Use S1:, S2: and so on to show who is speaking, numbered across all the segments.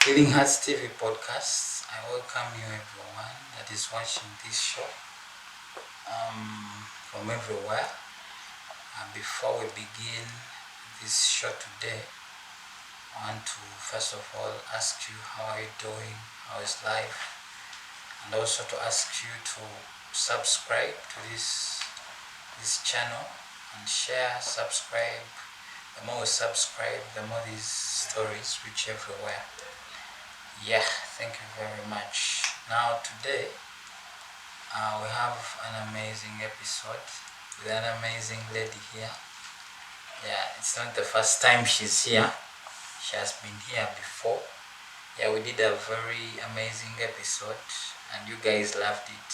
S1: Living Hearts TV podcast. I welcome you everyone that is watching this show from everywhere. Before we begin this show today, I want to first of all ask you how are you doing, how is life, and also to ask you to subscribe to this channel and share, subscribe. The more we subscribe, the more these stories reach everywhere. Yeah, thank you very much. Now today we have an amazing episode with an amazing lady here. Yeah, it's not the first time she's here. She has been here before. Yeah, we did a very amazing episode and you guys loved it.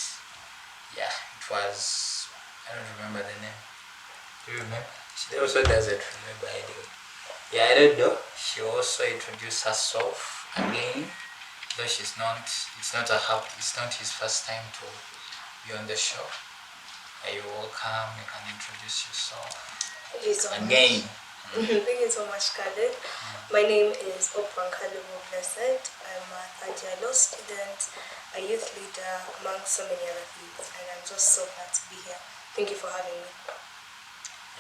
S1: Yeah, it was, I don't remember the name. Do you remember? She also doesn't remember anyway. Yeah, I don't know. She also introduced herself again. Though it's not his first time to be on the show. Are you welcome? You can introduce yourself.
S2: Thank you so
S1: again.
S2: Much. Thank you so much, Khaled. My name is Opankalibu Blessed. I'm a third-year law student, a youth leader, among so many other things, and I'm just so glad to be here. Thank you for having me.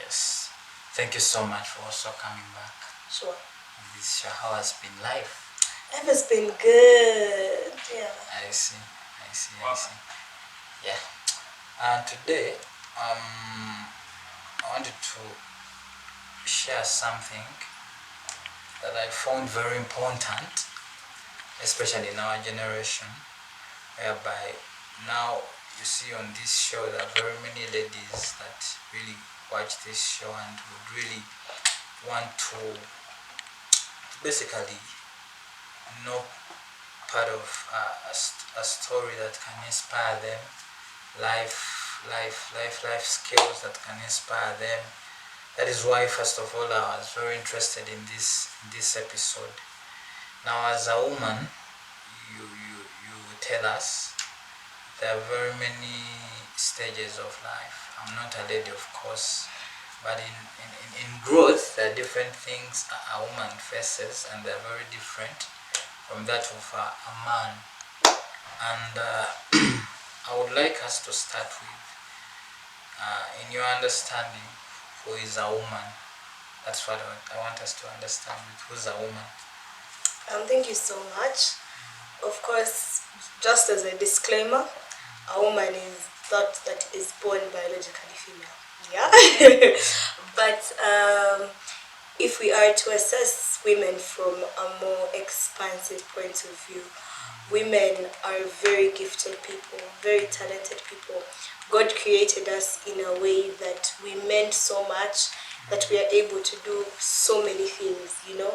S1: Yes. Thank you so much for also coming back.
S2: Sure.
S1: This show, how has been life?
S2: Life has been good. Yeah.
S1: I see. Yeah. And today, I wanted to share something that I found very important, especially in our generation, whereby now you see on this show there are very many ladies that really watch this show and would really want to basically know part of a story that can inspire them, life skills that can inspire them. That is why first of all I was very interested in this episode. Now as a woman, you tell us there are very many stages of life. I'm not a lady, of course, but in growth there are different things a woman faces, and they're very different from that of a man. And I would like us to start with, in your understanding, who is a woman? That's what I want us to understand. Who's a woman?
S2: Thank you so much. Of course, just as a disclaimer, a woman is that is born biologically female. Yeah. But if we are to assess women from a more expansive point of view, women are very gifted people, very talented people. God created us in a way that we meant so much that we are able to do so many things, you know.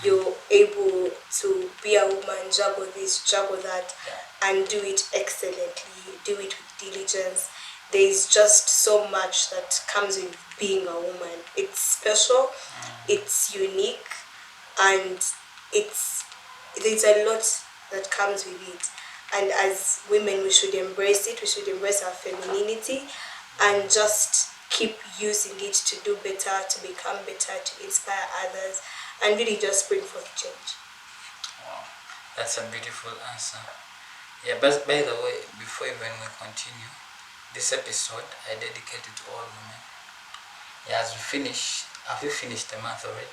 S2: You're able to be a woman, juggle this, juggle that, and do it excellently, do it with diligence. There is just so much that comes with being a woman. It's special, it's unique, and there's a lot that comes with it. And as women, we should embrace it. We should embrace our femininity and just keep using it to do better, to become better, to inspire others, and really just bring forth change.
S1: Wow, that's a beautiful answer. Yeah, but by the way, before even we continue, this episode I dedicated to all women. Yeah, as we finish, have you finished the month already?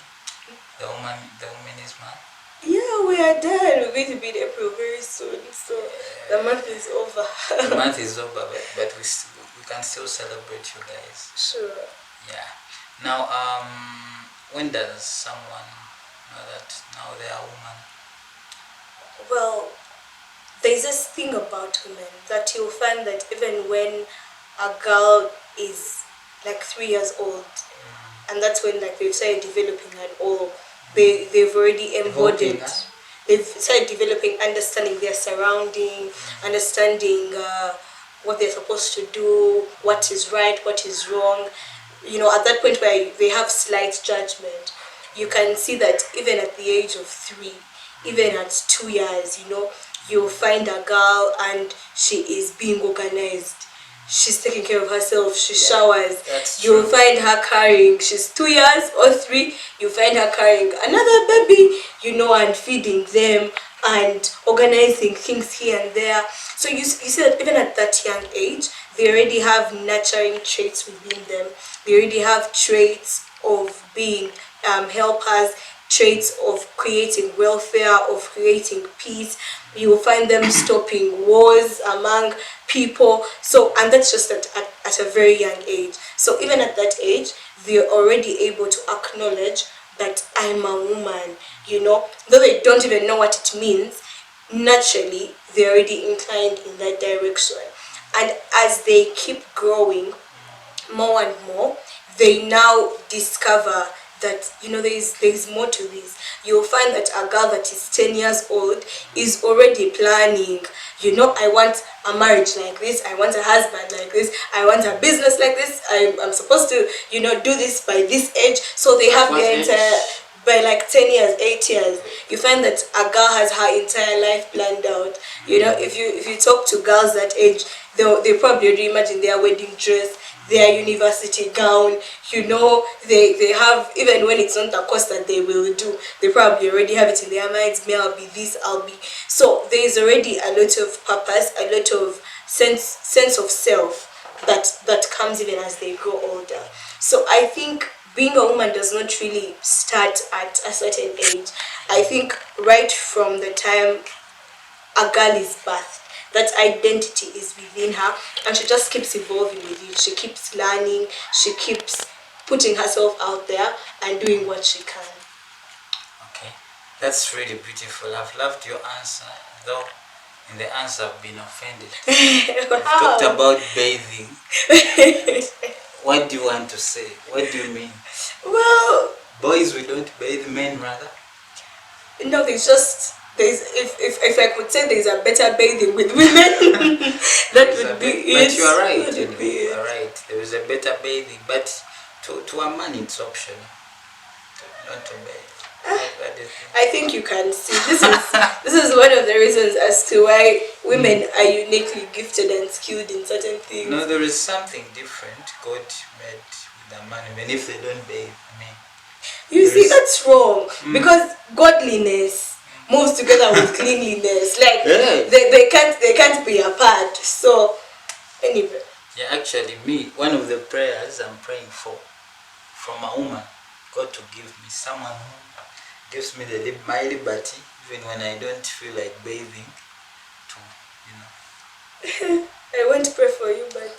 S1: The women's month?
S2: Yeah, we are done. We're going to be in April very soon, so the month is over.
S1: The month is over, but we can still celebrate you guys.
S2: Sure.
S1: Yeah. Now, when does someone know that now they are a woman?
S2: Well, there's this thing about women that you'll find that even when a girl is like 3 years old, and that's when like they've started developing and all, they've already embodied. They've started developing, understanding their surrounding, understanding what they're supposed to do, what is right, what is wrong. You know, at that point where they have slight judgment, you can see that even at the age of 3, even at 2 years, you know, you'll find a girl and she is being organized. She's taking care of herself, she showers. You'll find her carrying, she's 2 years or 3, you find her carrying another baby, you know, and feeding them and organizing things here and there. So you see that even at that young age, they already have nurturing traits within them. They already have traits of being helpers, traits of creating welfare, of creating peace. You will find them stopping wars among people. So, and that's just at a very young age. So even at that age, they're already able to acknowledge that I'm a woman, though they don't even know what it means. Naturally, they're already inclined in that direction. And as they keep growing more and more, they now discover that there's more to this. You'll find that a girl that is 10 years old is already planning, I want a marriage like this, I want a husband like this, I want a business like this, I'm supposed to do this by this age. So they have their entire, by like 10 years, 8 years, you find that a girl has her entire life planned out. If you talk to girls that age, they probably already imagine their wedding dress, their university gown. They have, even when it's not a course that they will do, they probably already have it in their minds. Me, I'll be this, I'll be. So there is already a lot of purpose, a lot of sense of self that comes even as they grow older. So I think being a woman does not really start at a certain age. I think right from the time a girl is birthed, that identity is within her, and she just keeps evolving with it. She keeps learning, she keeps putting herself out there and doing what she can.
S1: Okay, that's really beautiful. I've loved your answer, though in the answer I've been offended. Wow. You've talked about bathing. What do you want to say? What do you mean?
S2: Well,
S1: boys, we don't bathe, men rather?
S2: No, there's if I could say there's a better bathing with women, that would be it.
S1: But you are right. You are right. There is a better bathing, but to a man it's optional. Not to bathe.
S2: I think you can see this is one of the reasons as to why women are uniquely gifted and skilled in certain things.
S1: No, there is something different God made with a man, even if they don't bathe.
S2: You see, that's wrong, because godliness moves together with cleanliness. Like they can't be apart. So anyway.
S1: Yeah, actually, one of the prayers I'm praying for from a woman, God to give me someone who gives me my liberty, even when I don't feel like bathing.
S2: I won't pray for you, but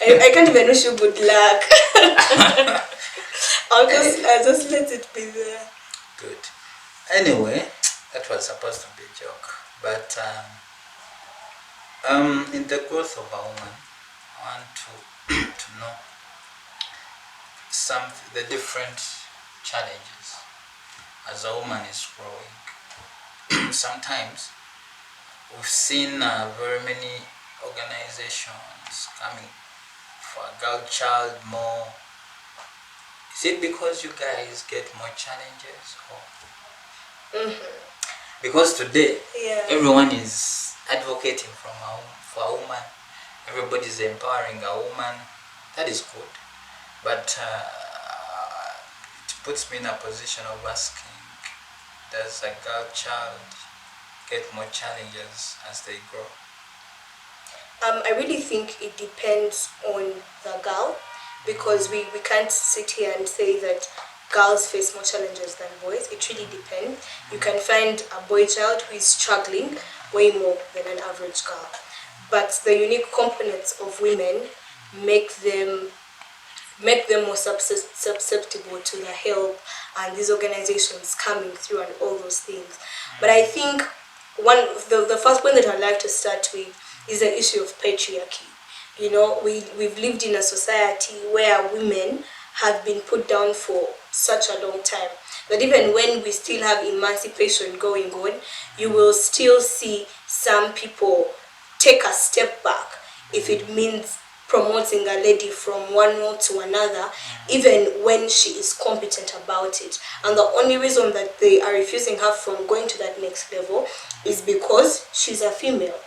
S2: I can't even wish you good luck. I'll just let it be there.
S1: Good. Anyway, that was supposed to be a joke, but in the growth of a woman, I want to know the different challenges as a woman is growing. Sometimes we've seen very many organizations coming for a girl child more. Is it because you guys get more challenges, or because today everyone is advocating for a woman, everybody's empowering a woman? That is good, but it puts me in a position of asking, does a girl child get more challenges as they grow?
S2: I really think it depends on the girl, because we can't sit here and say that girls face more challenges than boys. It really depends. You can find a boy child who is struggling way more than an average girl, but the unique components of women make them more susceptible to the help and these organizations coming through and all those things. But I think the first point that I'd like to start with is the issue of patriarchy. We've lived in a society where women have been put down for such a long time that even when we still have emancipation going on, you will still see some people take a step back if it means promoting a lady from one role to another, even when she is competent about it. And the only reason that they are refusing her from going to that next level is because she's a female.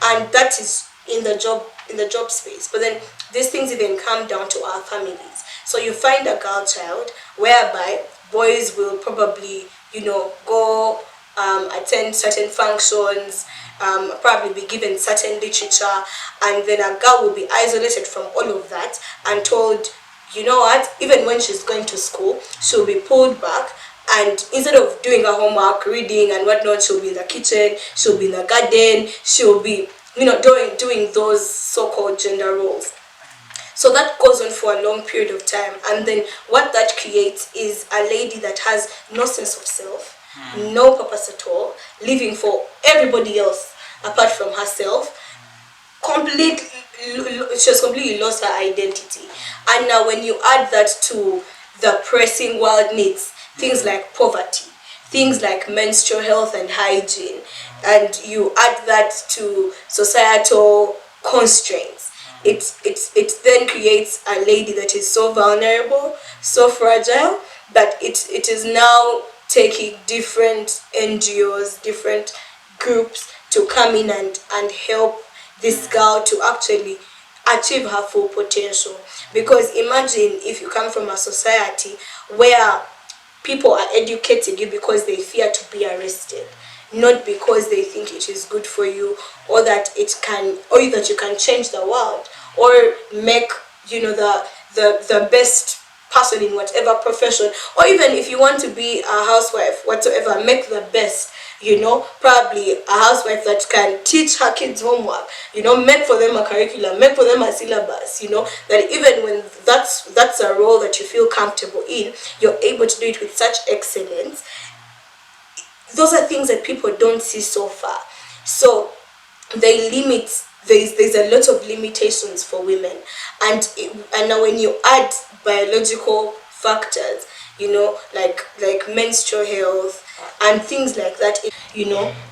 S2: And that is in the job space. But then these things even come down to our families. So you find a girl child whereby boys will probably, go attend certain functions, probably be given certain literature, and then a girl will be isolated from all of that and told, you know what, even when she's going to school, she'll be pulled back, and instead of doing her homework, reading and whatnot, she'll be in the kitchen, she'll be in the garden, she'll be, doing those so-called gender roles. So that goes on for a long period of time, and then what that creates is a lady that has no sense of self, no purpose at all, living for everybody else apart from herself. Completely, she has completely lost her identity. And now, when you add that to the pressing world needs, things like poverty, things like menstrual health and hygiene, and you add that to societal constraints, it then creates a lady that is so vulnerable, so fragile, that it is now taking different NGOs, different groups to come in and help this girl to actually achieve her full potential. Because imagine if you come from a society where people are educating you because they fear to be arrested, not because they think it is good for you, or that it can, or that you can change the world, or make, the best person in whatever profession, or even if you want to be a housewife whatsoever, make the best, probably a housewife that can teach her kids homework, make for them a curriculum, make for them a syllabus, that even when that's a role that you feel comfortable in, you're able to do it with such excellence. Those are things that people don't see so far. So they limit, there's a lot of limitations for women, and now when you add biological factors, like menstrual health and things like that,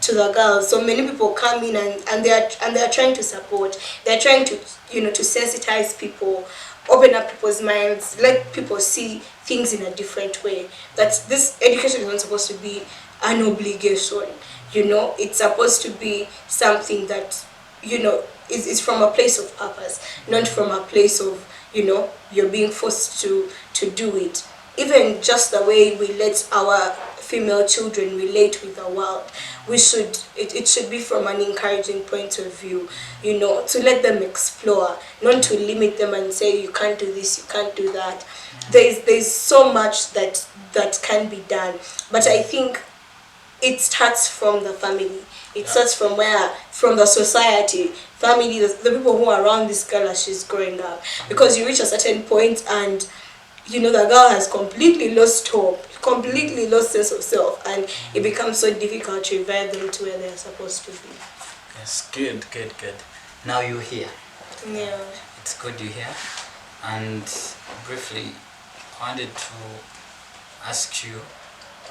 S2: to the girls. So many people come in, and they are trying to support, they're trying to, to sensitize people, open up people's minds, let people see things in a different way. That this education is not supposed to be an obligation. It's supposed to be something that, is from a place of purpose, not from a place of, you're being forced to do it. Even just the way we let our female children relate with the world, it should be from an encouraging point of view, to let them explore, not to limit them and say you can't do this, you can't do that. There's so much that can be done, but I think it starts from the family. It starts from the society, family, the people who are around this girl as she's growing up. Because you reach a certain point, and the girl has completely lost hope, completely lost sense of self, and it becomes so difficult to revive them to where they're supposed to be.
S1: Yes, good. Now you're here.
S2: Yeah.
S1: It's good you're here. And briefly, I wanted to ask you,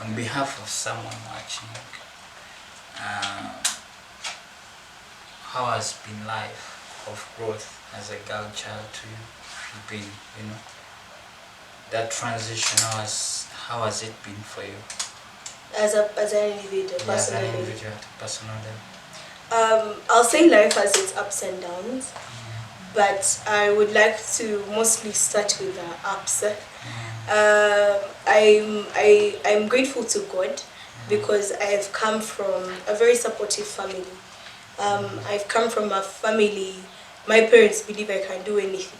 S1: on behalf of someone watching, how has been life of growth as a girl child to you? You've been, that transition, how has it been for you?
S2: As an individual, personally.
S1: As an individual, personal level.
S2: I'll say life has its ups and downs, but I would like to mostly start with the ups. I'm grateful to God because I've come from a very supportive family. I've come from a family, my parents believe I can do anything.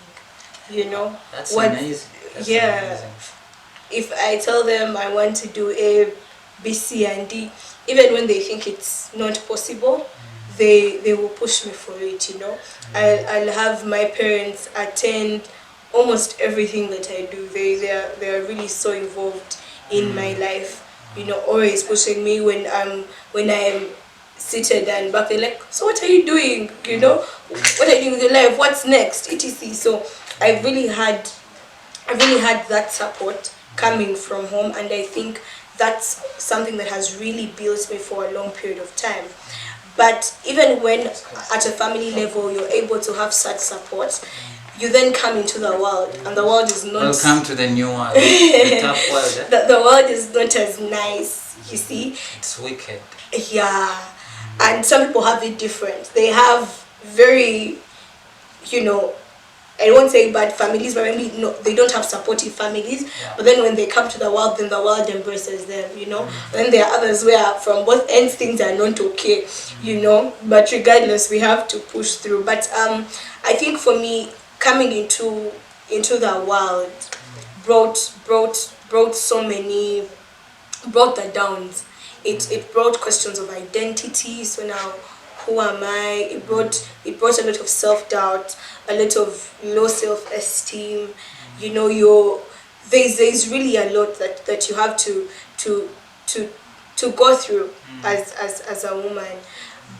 S1: That's amazing. Amazing.
S2: If I tell them I want to do A, B, C, and D, even when they think it's not possible, they will push me for it. I'll have my parents attend almost everything that I do. They are really so involved in my life. Always pushing me when I'm seated and back. They're like, so what are you doing? What are you doing with your life? What's next? Etc. So I really had that support coming from home, and I think that's something that has really built me for a long period of time. But even when at a family level you're able to have such support, you then come into the world, and the world is not...
S1: Welcome to the new world, the tough world.
S2: The world is not as nice, you see.
S1: It's wicked.
S2: Yeah, and some people have it different. They have very, I won't say bad families, but maybe no, they don't have supportive families.
S1: Yeah.
S2: But then when they come to the world, then the world embraces them, you know. Then there are others where from both ends things are not okay, you know. But regardless, we have to push through. But I think for me, coming into the world brought so many, brought the downs. It brought questions of identity. So now, who am I? It brought a lot of self-doubt, a lot of low self-esteem. You know, there's really a lot that you have to to to go through as a woman.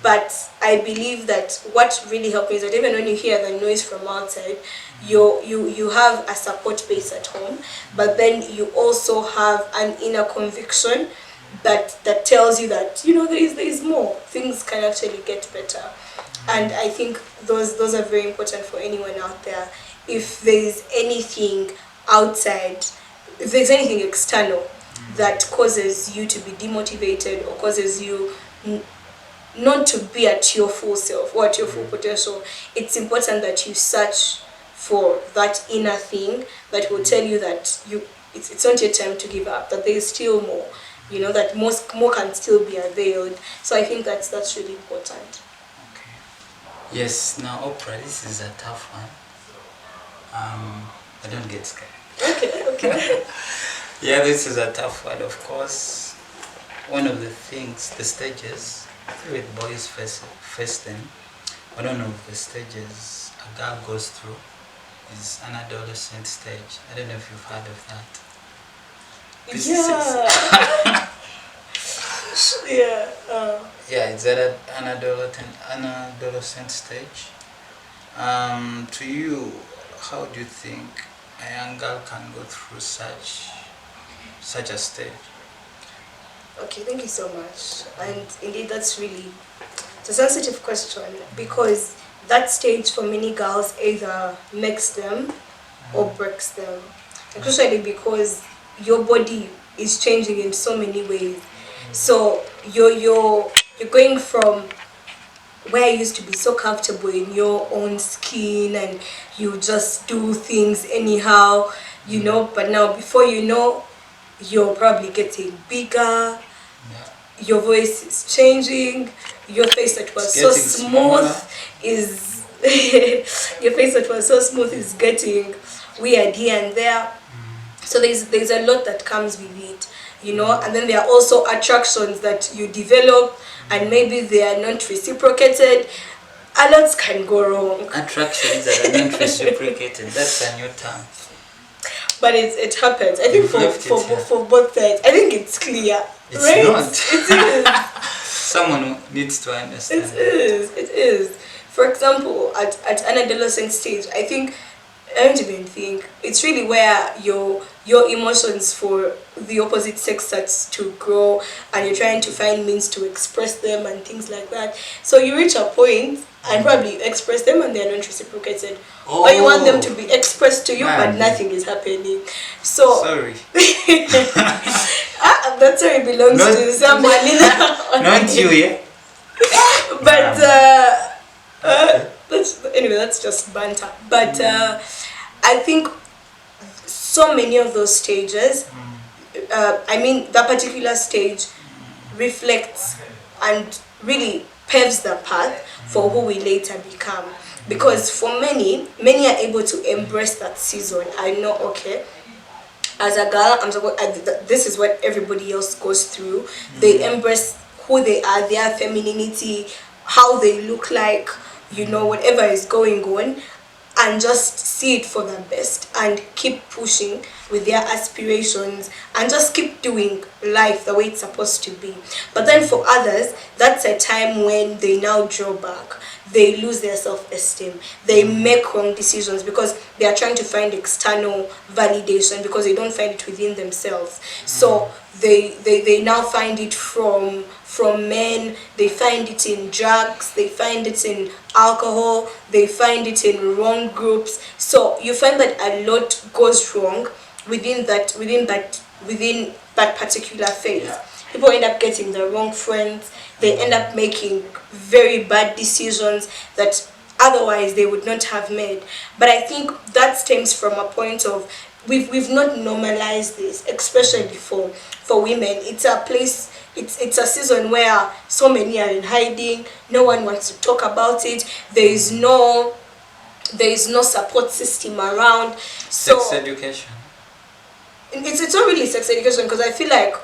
S2: But I believe that what really helped me is that even when you hear the noise from outside, you have a support base at home, but then you also have an inner conviction that tells you that, you know, there is more. Things can actually get better. And I think those are very important for anyone out there. If there's anything outside, if there's anything external that causes you to be demotivated or causes you not to be at your full self or at your full potential, it's important that you search for that inner thing that will tell you that it's not your time to give up, that there is still more, you know, that more can still be availed. So I think that's really important.
S1: Okay. Yes. Now, Oprah, this is a tough one. I don't get scared.
S2: Okay.
S1: Yeah, this is a tough one. Of course, one of the things, the stages, with boys face them. One of the stages a girl goes through is an adolescent stage. I don't know if you've heard of that.
S2: Yeah. Yeah.
S1: Yeah, it's at an adolescent stage. To you, how do you think a young girl can go through such a stage?
S2: Okay, thank you so much. And indeed, it's a sensitive question, because that stage for many girls either makes them or breaks them, especially because your body is changing in so many ways. So you're going from where you used to be so comfortable in your own skin and you just do things anyhow, you know, but now before you know, you're probably getting bigger, your voice is changing, your face that was so smooth is your face that was so smooth is getting weird here and there. So there's a lot that comes with it, you know. And then there are also attractions that you develop, and maybe they are not reciprocated. A lot can go wrong.
S1: Attractions that are not reciprocated, that's a new term.
S2: But it happens. I think for both sides, I think it's clear.
S1: It's
S2: right?
S1: not.
S2: It is.
S1: Someone needs to understand.
S2: It is. For example, at an adolescent stage, I don't even think it's really where your emotions for the opposite sex starts to grow, and you're trying to find means to express them and things like that. So you reach a point and probably you express them and they're not reciprocated. Or you want them to be expressed to you, but nothing is happening. So
S1: sorry.
S2: That sorry belongs to someone.
S1: Not you, yeah?
S2: But that's just banter. But I think so many of those stages, that particular stage reflects and really paves the path for who we later become. Because for many are able to embrace that season. I know, okay, as a girl, this is what everybody else goes through. They embrace who they are, their femininity, how they look like, you know, whatever is going on, and just see it for the best and keep pushing with their aspirations and just keep doing life the way it's supposed to be. But then for others, that's a time when they now draw back. They lose their self-esteem. They make wrong decisions because they are trying to find external validation because they don't find it within themselves. So they now find it from men, they find it in drugs, they find it in alcohol, they find it in wrong groups. So you find that a lot goes wrong within that particular phase. Yeah. People end up getting the wrong friends. They end up making very bad decisions that otherwise they would not have made. But I think that stems from a point of we've not normalized this, especially for women. It's a place, it's a season where so many are in hiding, no one wants to talk about it, there is no support system around. So
S1: Sex education.
S2: it's not really sex education, because I feel like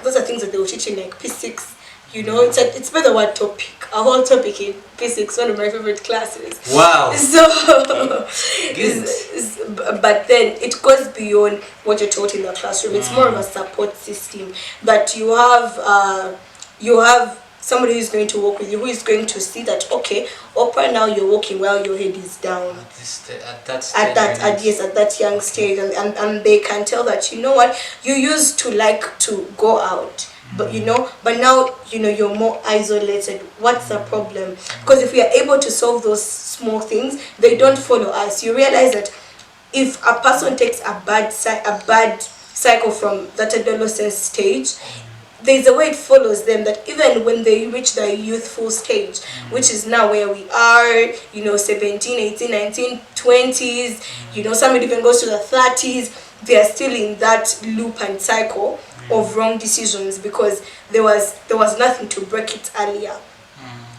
S2: those are things that they will teach in like P6. You know, it's better one topic, a whole topic in P6, one of my favorite classes.
S1: Wow.
S2: So,
S1: Good.
S2: but then it goes beyond what you're taught in the classroom. It's more of a support system that you have somebody who's going to work with you, who is going to see that, okay, Oprah, now you're walking while your head is down.
S1: At that stage.
S2: At that young stage, and they can tell that, you know what, you used to like to go out, but but now you're more isolated. What's the problem? Because if we are able to solve those small things, they don't follow us. You realize that if a person takes a bad cycle from that adolescent stage, there's a way it follows them, that even when they reach the youthful stage, which is now where we are, 17, 18, 19, 20s, somebody even goes to the 30s, they are still in that loop and cycle of wrong decisions, because there was nothing to break it earlier.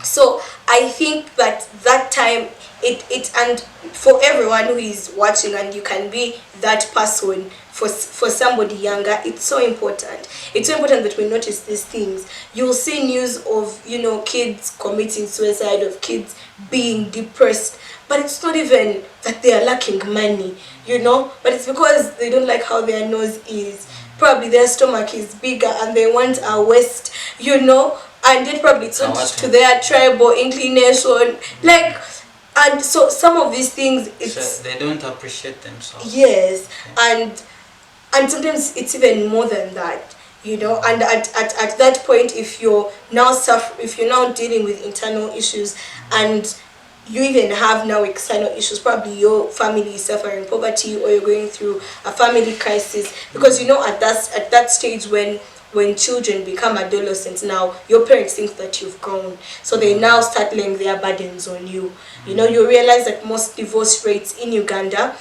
S2: So I think that time, it and for everyone who is watching, and you can be that person for somebody younger, it's so important. It's so important that we notice these things. You'll see news of kids committing suicide, of kids being depressed, but it's not even that they are lacking money, but it's because they don't like how their nose is. Probably their stomach is bigger and they want a waist, and it probably it's not to their tribal inclination, like. And so some of these things,
S1: so they don't appreciate themselves.
S2: Yes, okay. And sometimes it's even more than that, and at that point, if you're now dealing with internal issues, and you even have now external issues, probably your family is suffering poverty, or you're going through a family crisis, because at that stage when children become adolescents, now your parents think that you've grown, so they now start laying their burdens on you. You realize that most divorce rates in Uganda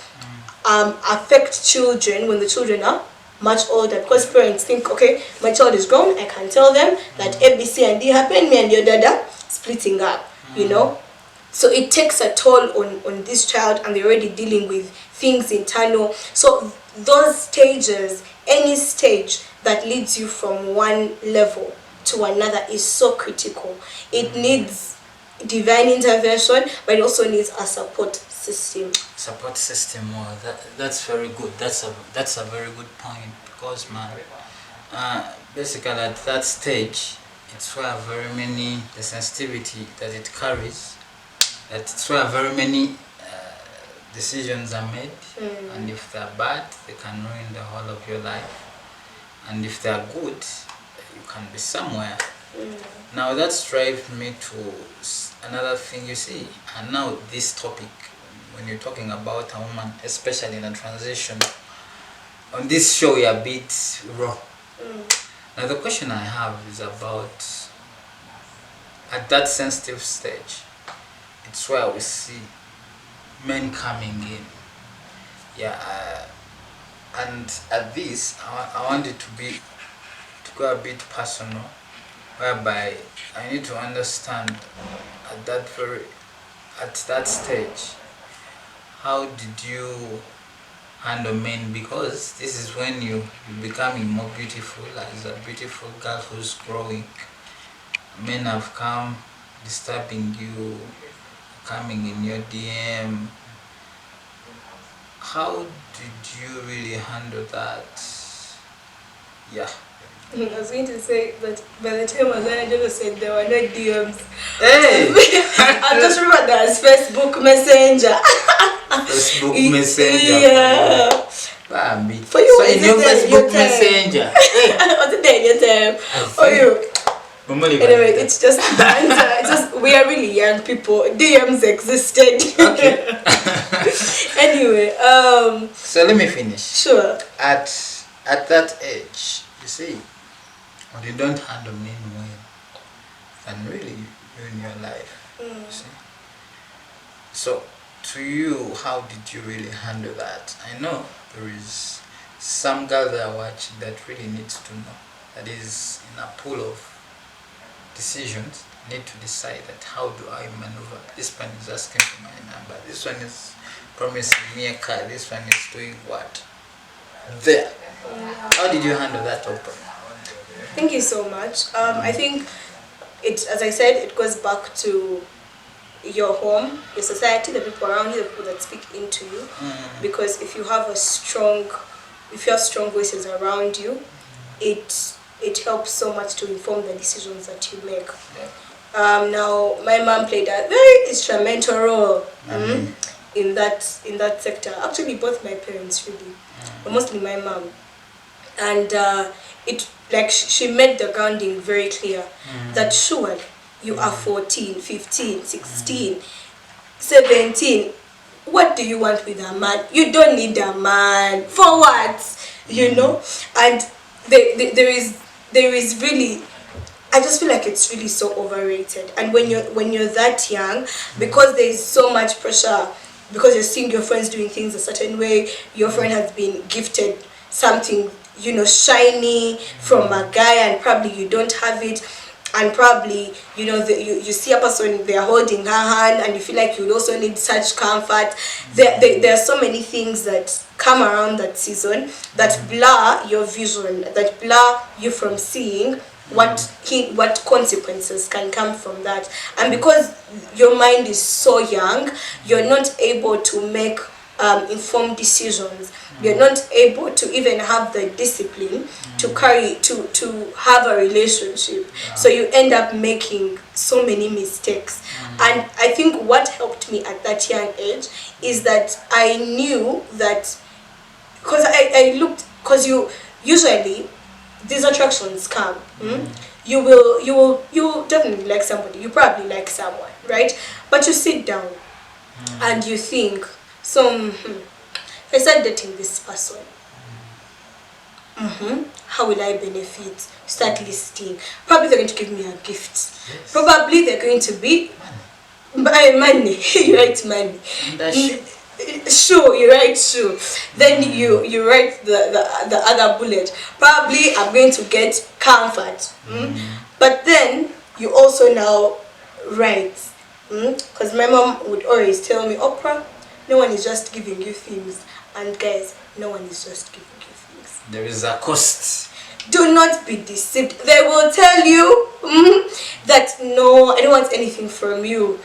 S2: affect children when the children are much older, because parents think, okay, my child is grown, I can tell them that A, B, C, and D happened, me and your dada splitting up, So it takes a toll on this child, and they're already dealing with things internal. So those stages, any stage that leads you from one level to another, is so critical. It needs divine intervention, but it also needs a support system.
S1: Well, that's very good. That's a very good point, because basically at that stage, it's where the sensitivity that it carries, it's where very many decisions are made, and if they're bad, they can ruin the whole of your life, and if they're good, you can be somewhere. Now that drives me to another thing, you see, and now this topic, when you're talking about a woman, especially in a transition, on this show you're a bit raw. Now the question I have is about, at that sensitive stage, it's where we see men coming in. And at this, I want it to go a bit personal, whereby I need to understand at that stage, how did you handle men? Because this is when you're becoming more beautiful, as a beautiful girl who's growing. Men have come disturbing you, coming in your DM. How did you really handle that? Yeah.
S2: I was going to say that by the time I just said there were no DMs.
S1: Hey!
S2: I just remember that as Facebook Messenger.
S1: Facebook Messenger.
S2: Yeah.
S1: For you, so in your Facebook Messenger.
S2: Was it there in your time? For you. Anyway, it's just we are really young people. DMs existed.
S1: Okay.
S2: Anyway,
S1: so let me finish.
S2: Sure.
S1: At that age, you see, when you don't handle men well, and really ruin your life. You see, So, to you, how did you really handle that? I know there is some girl that I watch that really needs to know, that is in a pool of decisions, need to decide that how do I maneuver. This one is asking for my number, this one is promising me a car, this one is doing what? There. How did you handle that, Oprah?
S2: Thank you so much. I think it, as I said, it goes back to your home, your society, the people around you, the people that speak into you. Because if you have strong voices around you, it helps so much to inform the decisions that you make. Now, my mom played a very instrumental role in that sector. Actually, both my parents really, but mostly my mom. And it, like, she made the grounding very clear that sure, you are 14, 15, 16, 17. What do you want with a man? You don't need a man. For what? You know? And there is really, I just feel like it's really so overrated. And when you're that young, because there is so much pressure, because you're seeing your friends doing things a certain way, your friend has been gifted something, shiny from a guy, and probably you don't have it, and probably you see a person, they're holding her hand, and you feel like you also need such comfort. There are so many things that come around that season that blur your vision, that blur you from seeing what consequences can come from that. And because your mind is so young, you're not able to make informed decisions. You're not able to even have the discipline to have a relationship. So you end up making so many mistakes. And I think what helped me at that young age is that I knew that, because I looked, because you usually these attractions come. You will definitely like somebody. You probably like someone, right? But you sit down and you think, so if I start dating this person, how will I benefit? Start listing. Probably they're going to give me a gift. Yes. Probably they're going to be money. You write money. Sure, you write sure. Then you write the other bullet. Probably I'm going to get comfort. But then you also now write. Because my mom would always tell me, Oprah, no one is just giving you things. And guys, no one is just giving you things.
S1: There is a cost.
S2: Do not be deceived. They will tell you that no, I don't want anything from you.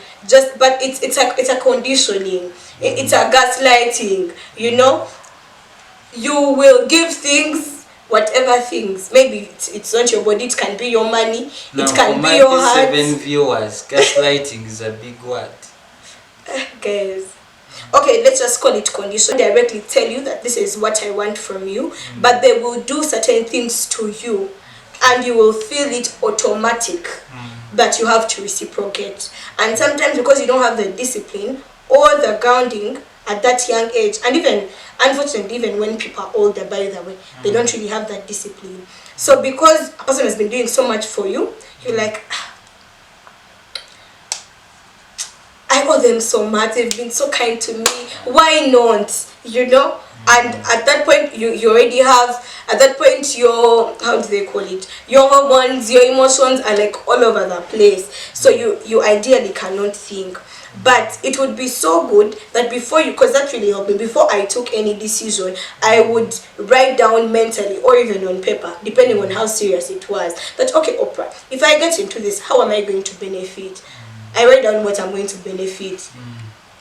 S2: But it's a conditioning. It's a gaslighting. You will give things, whatever things. Maybe it's not your body. It can be your money.
S1: Now,
S2: it can be your heart.
S1: For my 7 viewers, gaslighting is a big word.
S2: Guys. Okay, let's just call it condition. Directly tell you that this is what I want from you, but they will do certain things to you, and you will feel it automatic that you have to reciprocate. And sometimes because you don't have the discipline or the grounding at that young age, and even unfortunately even when people are older, by the way, they don't really have that discipline. So because a person has been doing so much for you, you're like, I owe them so much, they've been so kind to me, why not? And at that point you already have, at that point your, how do they call it, your hormones, your emotions are like all over the place. So you ideally cannot think. But it would be so good that before you, because that really helped me, before I took any decision, I would write down mentally or even on paper, depending on how serious it was, that okay, Oprah, if I get into this, how am I going to benefit? I write down what I'm going to benefit.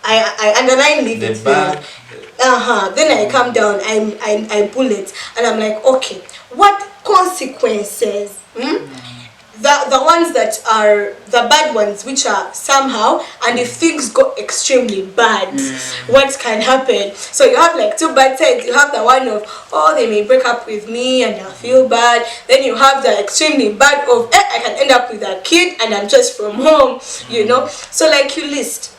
S2: I underline, leave it there. Then I come down, I bullet, and I'm like, okay, what consequences? The ones that are the bad ones, which are somehow, and if things go extremely bad, what can happen? So you have like two bad sides. You have the one of, oh, they may break up with me and I feel bad. Then you have the extremely bad of, I can end up with a kid and I'm just from home, So like you list,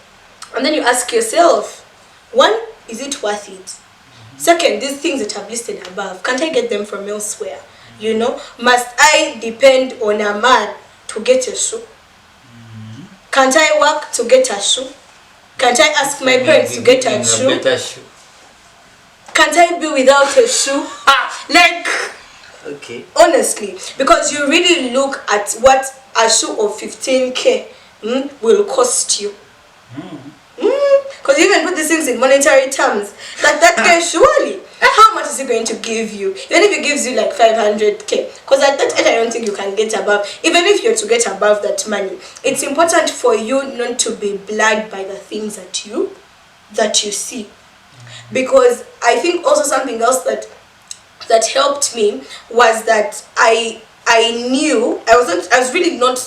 S2: and then you ask yourself, one, is it worth it? Second, these things that I've listed above, can't I get them from elsewhere? Must I depend on a man to get a shoe? Can't I work to get a shoe? Can't I ask my parents to get a shoe?
S1: Better shoe?
S2: Can't I be without a shoe? Like,
S1: okay.
S2: Honestly, because you really look at what a shoe of 15k will cost you. Because you even put these things in monetary terms. That can surely, how much is it going to give you? Even if it gives you like 500k, because at that age I don't think you can get above. Even if you're to get above that money, it's important for you not to be blinded by the things that you see. Because I think also something else that helped me was that I knew I was really not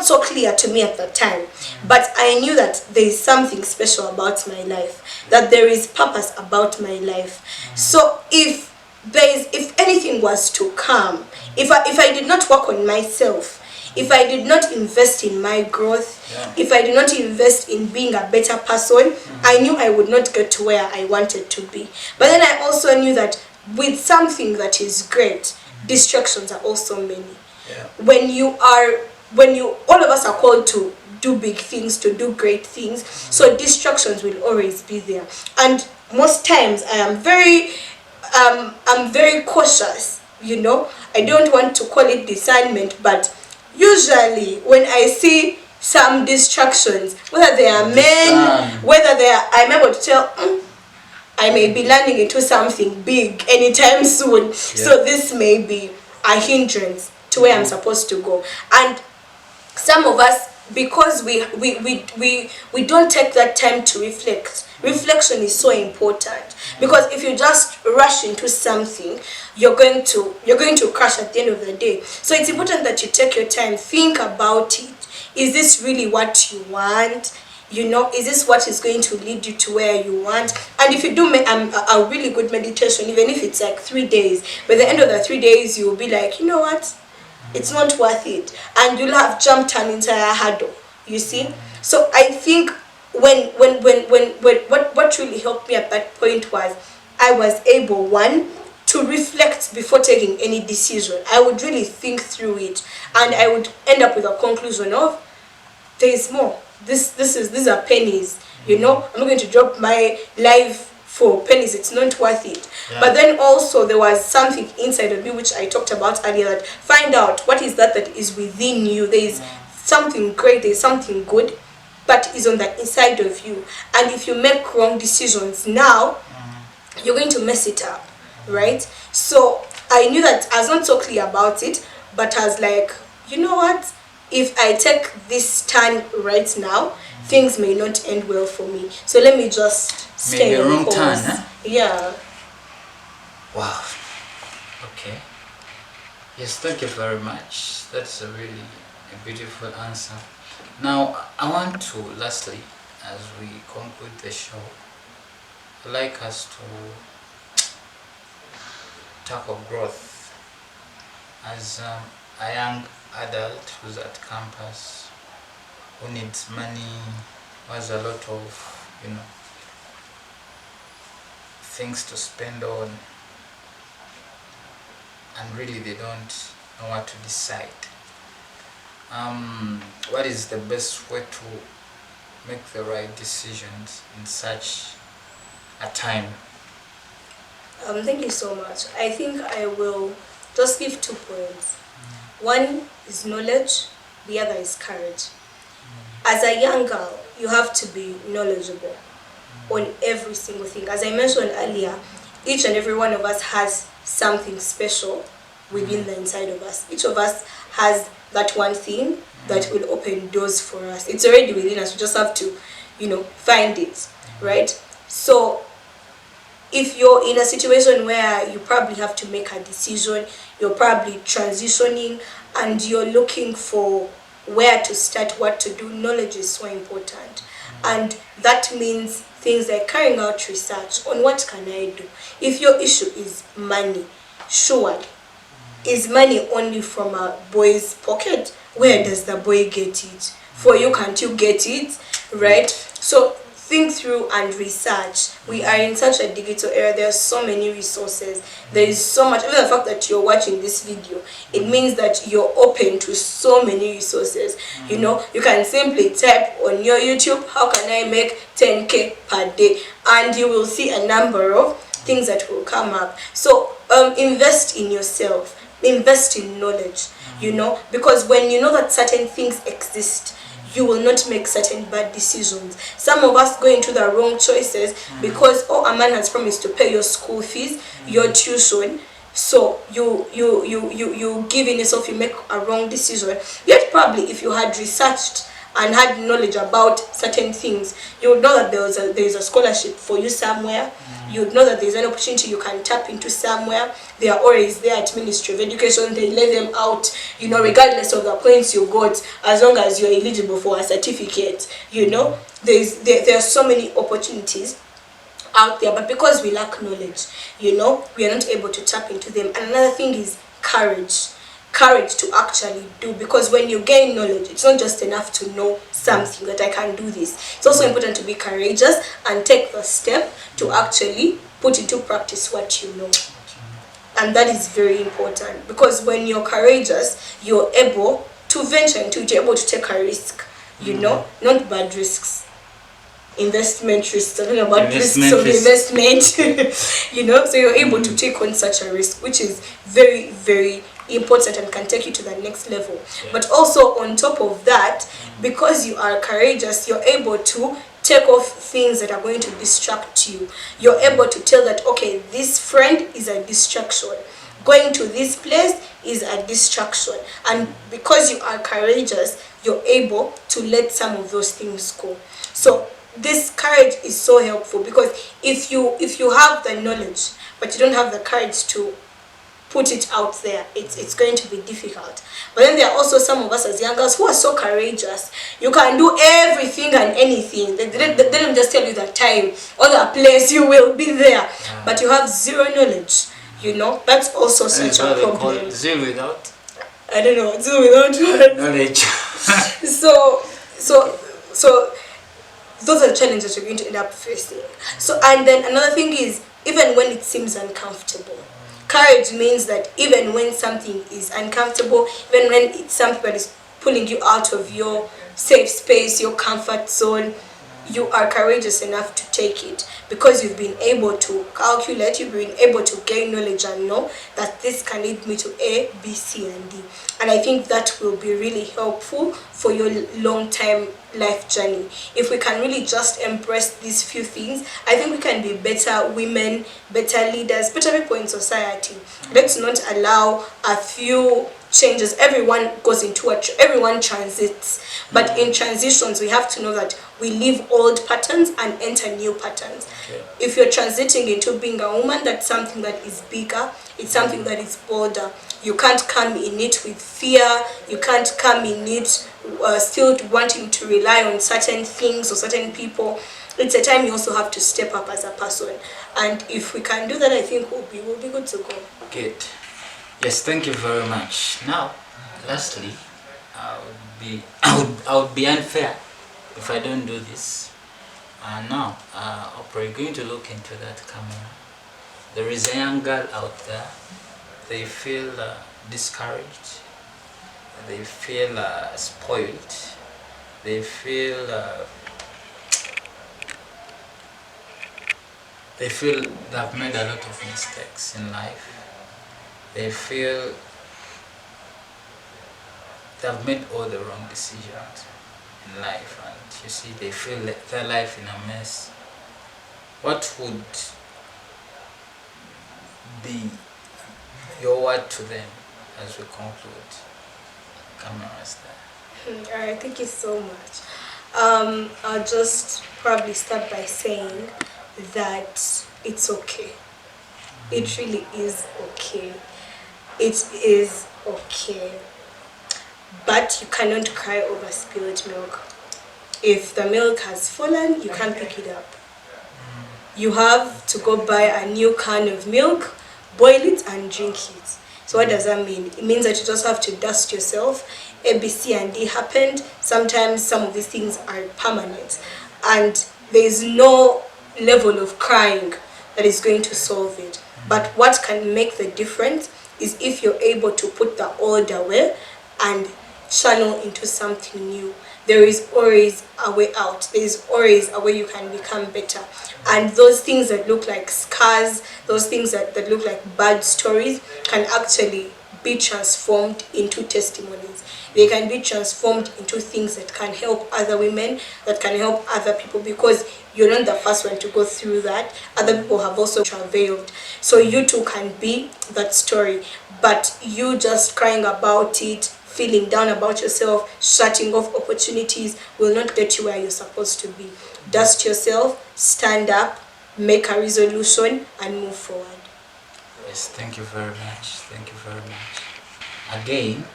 S2: so clear to me at that time, but I knew that there is something special about my life, that there is purpose about my life. So if anything was to come, if I did not work on myself, if I did not invest in my growth, if I did not invest in being a better person, I knew I would not get to where I wanted to be. But then I also knew that with something that is great, distractions are also many. When all of us are called to do big things, to do great things, so distractions will always be there. And most times I'm very cautious, I don't want to call it discernment, but usually when I see some distractions, whether they are men, whether they are, I'm able to tell I may be landing into something big anytime soon. So this may be a hindrance to where I'm supposed to go. And some of us, because we don't take that time to reflect. Reflection is so important, because if you just rush into something, you're going to crash at the end of the day. So it's important that you take your time, think about it. Is this really what you want? Is this what is going to lead you to where you want? And if you do a really good meditation, even if it's like 3 days, by the end of the 3 days, you'll be like, you know what? It's not worth it. And you'll have jumped an entire hurdle, you see? So I think what really helped me at that point was I was able, one, to reflect before taking any decision. I would really think through it, and I would end up with a conclusion of, there is more. These are pennies, I'm not going to drop my life for pennies. It's not worth it. But then also there was something inside of me which I talked about earlier, that find out what is that is within you. There is something great, there is something good that is on the inside of you, and if you make wrong decisions now, you're going to mess it up, right? So I knew that I was not so clear about it, but I was like, you know what, if I take this turn right now, things may not end well for me. So let me just stay on
S1: wrong
S2: course.
S1: turn, huh?
S2: Yeah.
S1: Wow. Okay. Yes, thank you very much. That's a beautiful answer. Now, I want to, lastly, as we conclude the show, I'd like us to talk of growth. As a young adult who's at campus, who needs money, who has a lot of, things to spend on, and really they don't know what to decide. What is the best way to make the right decisions in such a time?
S2: Thank you so much. I think I will just give 2 points. One is knowledge, the other is courage. As a young girl, you have to be knowledgeable on every single thing. As I mentioned earlier, each and every one of us has something special within the inside of us. Each of us has that one thing that will open doors for us. It's already within us. We just have to, find it, right? So if you're in a situation where you probably have to make a decision, you're probably transitioning, and you're looking for where to start, what to do, knowledge is so important. And that means things like carrying out research on what can I do. If your issue is money, surely, is money only from a boy's pocket? Where does the boy get it? For you, can't you get it? Right? So think through and research. We are in such a digital era. There are so many resources. There is so much. Even the fact that you're watching this video, it means that you're open to so many resources. You know, you can simply type on your YouTube, how can I make 10k per day, and you will see a number of things that will come up. So invest in yourself, invest in knowledge, you know, because when you know that certain things exist, you will not make certain bad decisions. Some of us go into the wrong choices because a man has promised to pay your school fees, your tuition, so you give in yourself, you make a wrong decision. Yet probably if you had researched and had knowledge about certain things, you would know that there is a scholarship for you somewhere. You would know that there's an opportunity you can tap into somewhere. They are always there at Ministry of Education. They lay them out, you know, regardless of the points you got, as long as you're eligible for a certificate. You know, there are so many opportunities out there, but because we lack knowledge, you know, we are not able to tap into them. And another thing is courage to actually do, because when you gain knowledge, it's not just enough to know something that I can do this. It's also important to be courageous and take the step to actually put into practice what you know. And that is very important, because when you're courageous, you're able to venture into it, you're able to take a risk, you know, not bad risks, investment risks. Talking about risks of investment, you know, so you're able to take on such a risk, which is very, very important and can take you to the next level. But also on top of that, because you are courageous, you're able to take off things that are going to distract you. You're able to tell that, okay, this friend is a distraction, going to this place is a distraction. And because you are courageous, you're able to let some of those things go. So this courage is so helpful, because if you have the knowledge but you don't have the courage to put it out there, it's going to be difficult. But then there are also some of us as young girls who are so courageous. You can do everything and anything. They don't just tell you the time or the place you will be there, but you have zero knowledge. You know, that's also such a problem.
S1: Zero without?
S2: I don't know. Zero without
S1: knowledge.
S2: So those are the challenges you're going to end up facing. So, and then another thing is, even when it seems uncomfortable, courage means that even when something is uncomfortable, even when it's something that is pulling you out of your safe space, your comfort zone, you are courageous enough to take it, because you've been able to calculate, you've been able to gain knowledge and know that this can lead me to A, B, C, and D. And I think that will be really helpful for your long-term life journey. If we can really just embrace these few things, I think we can be better women, better leaders, better people in society. Let's not allow a few changes. Everyone goes into everyone transits, but in transitions we have to know that we leave old patterns and enter new patterns. If you're transiting into being a woman, that's something that is bigger, it's something that is bolder. You can't come in it with fear, you can't come in it still wanting to rely on certain things or certain people. It's a time you also have to step up as a person, and if we can do that, I think we'll be good to go.
S1: Good. Yes, thank you very much. Now, lastly, I would be unfair if I don't do this. Now, we're going to look into that camera. There is a young girl out there. They feel discouraged. They feel spoiled. They feel they've made a lot of mistakes in life. They feel they've made all the wrong decisions in life, and you see, they feel their life in a mess. What would be your word to them as we conclude? Cameras there.
S2: Alright, thank you so much. I'll just probably start by saying that it's okay. It really is okay. It is okay. But you cannot cry over spilled milk. If the milk has fallen, you can't pick it up. You have to go buy a new can of milk, boil it and drink it. So what does that mean? It means that you just have to dust yourself. A, B, C, and D happened. Sometimes some of these things are permanent. And there is no level of crying that is going to solve it. But what can make the difference is if you're able to put the old away and channel into something new. There is always a way out. There is always a way you can become better. And those things that look like scars, those things that look like bad stories, can actually be transformed into testimonies. They can be transformed into things that can help other women, that can help other people, because you're not the first one to go through that. Other people have also travailed. So you too can be that story. But you just crying about it, feeling down about yourself, shutting off opportunities will not get you where you're supposed to be. Dust yourself, stand up, make a resolution, and move forward.
S1: Yes, thank you very much. Thank you very much. Again,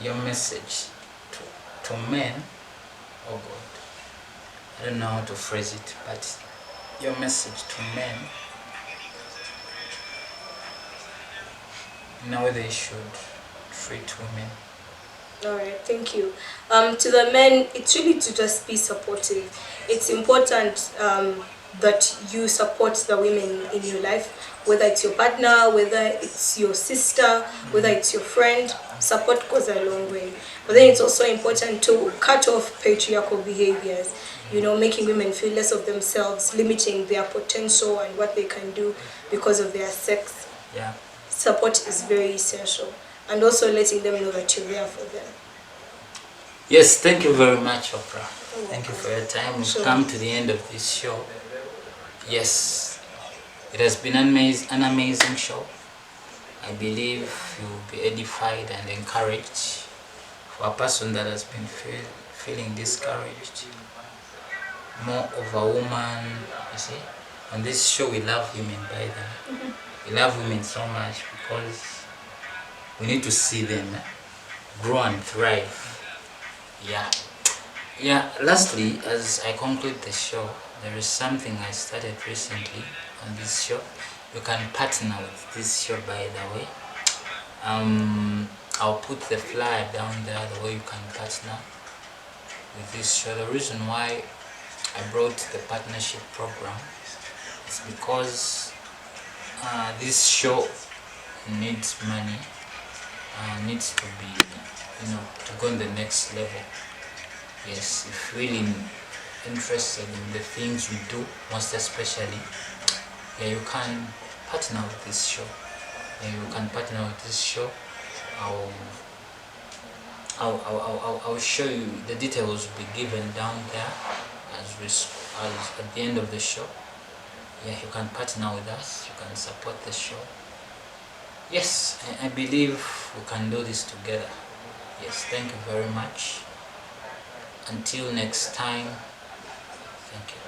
S1: your message to men, oh God, I don't know how to phrase it, but your message to men, in a way they should treat women.
S2: Alright, thank you. To the men, it's really to just be supportive. It's important that you support the women in your life, whether it's your partner, whether it's your sister, whether it's your friend. Support goes a long way. But then it's also important to cut off patriarchal behaviors, making women feel less of themselves, limiting their potential and what they can do because of their sex.
S1: Yeah.
S2: Support is very essential. And also letting them know that you're there for them.
S1: Yes, thank you very much, Oprah. Thank you for your time. We've
S2: Sure.
S1: come to the end of this show. Yes, it has been an amazing show. I believe you'll be edified and encouraged. For a person that has been feeling discouraged, more of a woman, you see. On this show, we love women, by the way. We love women so much because we need to see them grow and thrive. Yeah. Lastly, as I conclude the show, there is something I started recently on this show. You can partner with this show, by the way. I'll put the flyer down there, the way you can partner with this show. The reason why I brought the partnership program is because this show needs money, needs to be, to go on the next level. Yes, if really interested in the things we do, most especially, you can partner with this show. You can partner with this show. I'll show you. The details will be given down there as at the end of the show. You can partner with us. You can support the show. Yes, I believe we can do this together. Yes, thank you very much. Until next time, thank you.